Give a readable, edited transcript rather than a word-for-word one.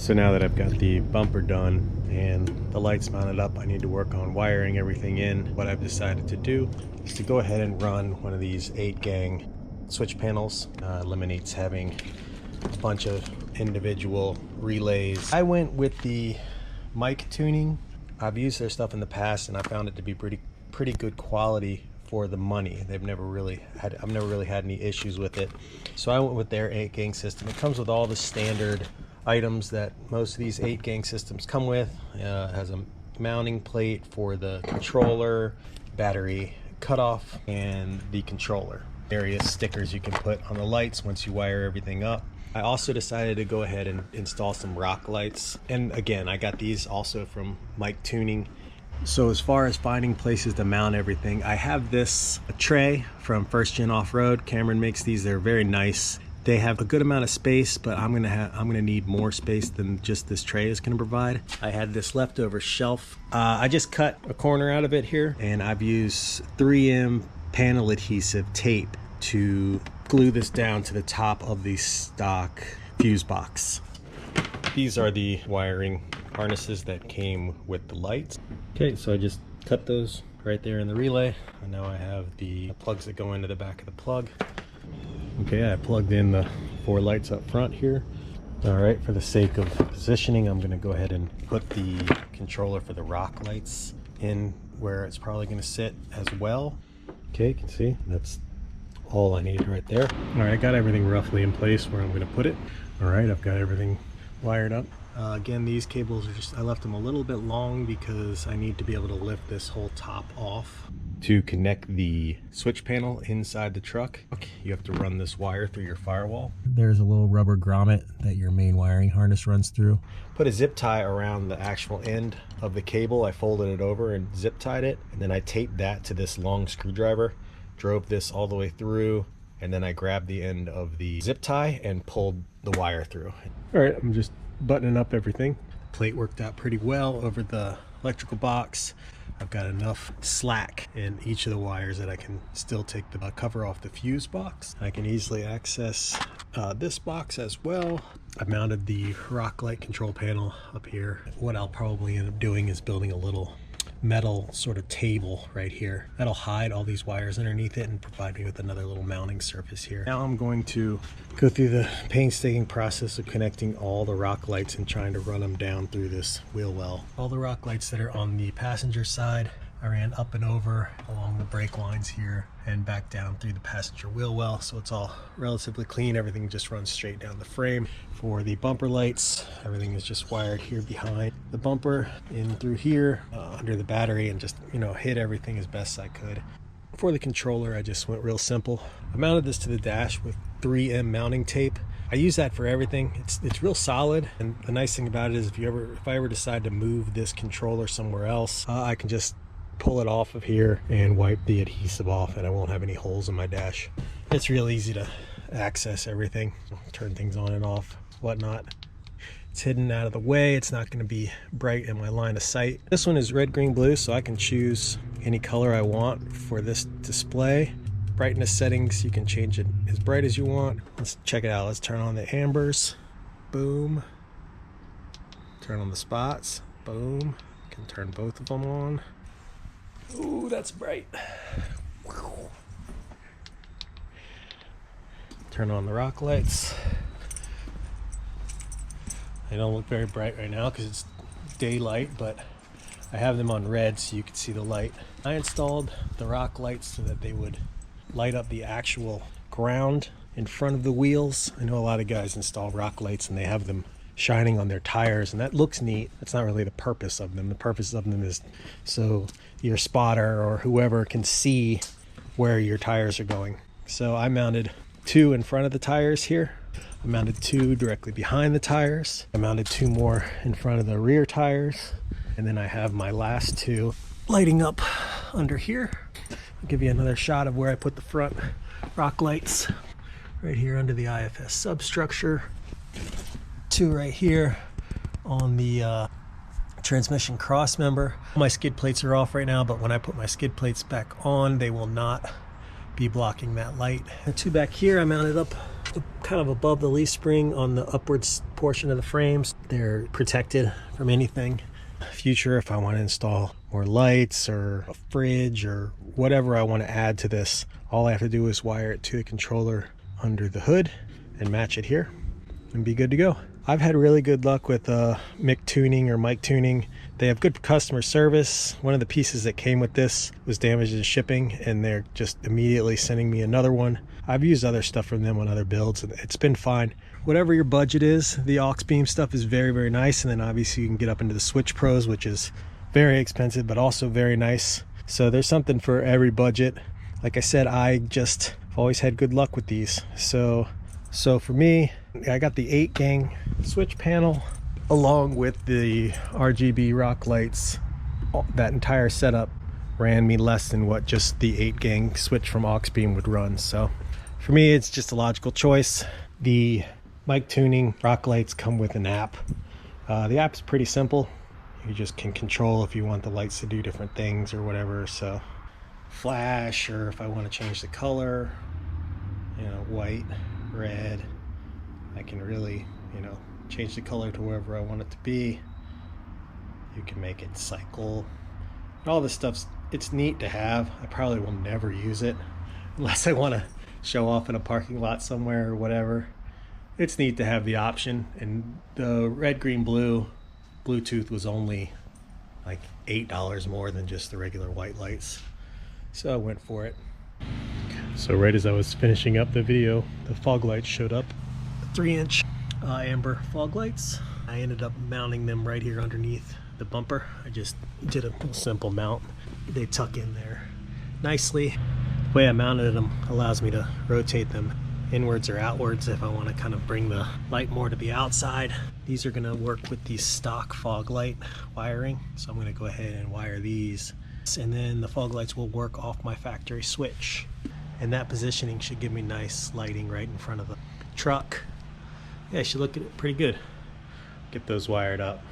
So now that I've got the bumper done and the lights mounted up, I need to work on wiring everything in. What I've decided to do is to go ahead and run one of these 8-gang switch panels. Eliminates having a bunch of individual relays. I went with the Mictuning. I've used their stuff in the past and I found it to be pretty good quality for the money. I've never really had any issues with it. So I went with their 8-gang system. It comes with all the standard items that most of these 8-gang systems come with. It has a mounting plate for the controller, battery cutoff, and the controller. Various stickers you can put on the lights once you wire everything up. I also decided to go ahead and install some rock lights. And again, I got these also from Mictuning. So as far as finding places to mount everything, I have this tray from First Gen Off-Road. Cameron makes these. They're very nice. They have a good amount of space, but I'm gonna need more space than just this tray is gonna provide. I had this leftover shelf. I just cut a corner out of it here, and I've used 3M panel adhesive tape to glue this down to the top of the stock fuse box. These are the wiring harnesses that came with the lights. Okay, so I just cut those right there in the relay, and now I have the plugs that go into the back of the plug. Okay, I plugged in the 4 lights up front here. All right, for the sake of positioning, I'm gonna go ahead and put the controller for the rock lights in where it's probably gonna sit as well. Okay, you can see that's all I need right there. All right, I got everything roughly in place where I'm gonna put it. All right, I've got everything wired up. Again, these cables are I left them a little bit long because I need to be able to lift this whole top off. To connect the switch panel inside the truck, you have to run this wire through your firewall. There's a little rubber grommet that your main wiring harness runs through. Put a zip tie around the actual end of the cable. I folded it over and zip tied it, and then I taped that to this long screwdriver, drove this all the way through, and then I grabbed the end of the zip tie and pulled the wire through. All right, I'm just buttoning up everything. The plate worked out pretty well over the electrical box. I've got enough slack in each of the wires that I can still take the cover off the fuse box. I can easily access this box as well. I've mounted the rock light control panel up here. What I'll probably end up doing is building a little metal sort of table right here that'll hide all these wires underneath it and provide me with another little mounting surface here. Now I'm going to go through the painstaking process of connecting all the rock lights and trying to run them down through this wheel well. All the rock lights that are on the passenger side, I ran up and over along the brake lines here and back down through the passenger wheel well, so it's all relatively clean. Everything just runs straight down the frame. For the bumper lights, everything is just wired here behind the bumper, in through here, under the battery, and just, hit everything as best I could. For the controller, I just went real simple. I mounted this to the dash with 3M mounting tape. I use that for everything. It's real solid, and the nice thing about it is if I ever decide to move this controller somewhere else, I can just pull it off of here and wipe the adhesive off, and I won't have any holes in my dash. It's real easy to access everything, turn things on and off, whatnot. It's hidden out of the way. It's not going to be bright in my line of sight. This one is red, green, blue, so I can choose any color I want for this display. Brightness settings, you can change it as bright as you want. Let's check it out. Let's turn on the ambers. Boom. Turn on the spots. Boom. Can turn both of them on. Ooh, that's bright. Turn on the rock lights. They don't look very bright right now because it's daylight, but I have them on red so you can see the light. I installed the rock lights so that they would light up the actual ground in front of the wheels. I know a lot of guys install rock lights and they have them shining on their tires, and that looks neat. That's not really the purpose of them. The purpose of them is so your spotter or whoever can see where your tires are going. So I mounted 2 in front of the tires here. I mounted 2 directly behind the tires. I mounted 2 more in front of the rear tires. And then I have my last 2 lighting up under here. I'll give you another shot of where I put the front rock lights. Right here under the IFS substructure. 2 right here on the transmission cross member. My skid plates are off right now, but when I put my skid plates back on, they will not be blocking that light. The 2 back here I mounted up kind of above the leaf spring on the upwards portion of the frames. They're protected from anything. Future, if I want to install more lights or a fridge or whatever I want to add to this, all I have to do is wire it to the controller under the hood and match it here and be good to go. I've had really good luck with Mictuning or Mictuning. They have good customer service. One of the pieces that came with this was damaged in shipping, and they're just immediately sending me another one. I've used other stuff from them on other builds, and it's been fine. Whatever your budget is, the aux beam stuff is very, very nice. And then obviously you can get up into the Switch Pros, which is very expensive, but also very nice. So there's something for every budget. Like I said, I've always had good luck with these. So for me, I got the 8-gang switch panel along with the RGB rock lights. That entire setup ran me less than what just the 8-gang switch from aux beam would run. So for me, it's just a logical choice. The Mictuning rock lights come with an app. The app's pretty simple. You just can control if you want the lights to do different things or whatever. So flash, or if I want to change the color, white, red, I can really, change the color to wherever I want it to be. You can make it cycle. All this stuff's, it's neat to have. I probably will never use it unless I want to show off in a parking lot somewhere or whatever. It's neat to have the option. And the red, green, blue Bluetooth was only like $8 more than just the regular white lights. So I went for it. So right as I was finishing up the video, the fog lights showed up. 3-inch amber fog lights. I ended up mounting them right here underneath the bumper. I just did a simple mount. They tuck in there nicely. The way I mounted them allows me to rotate them inwards or outwards if I want to kind of bring the light more to the outside. These are going to work with the stock fog light wiring, so I'm going to go ahead and wire these, and then the fog lights will work off my factory switch, and that positioning should give me nice lighting right in front of the truck. Yeah, it should look pretty good. Get those wired up.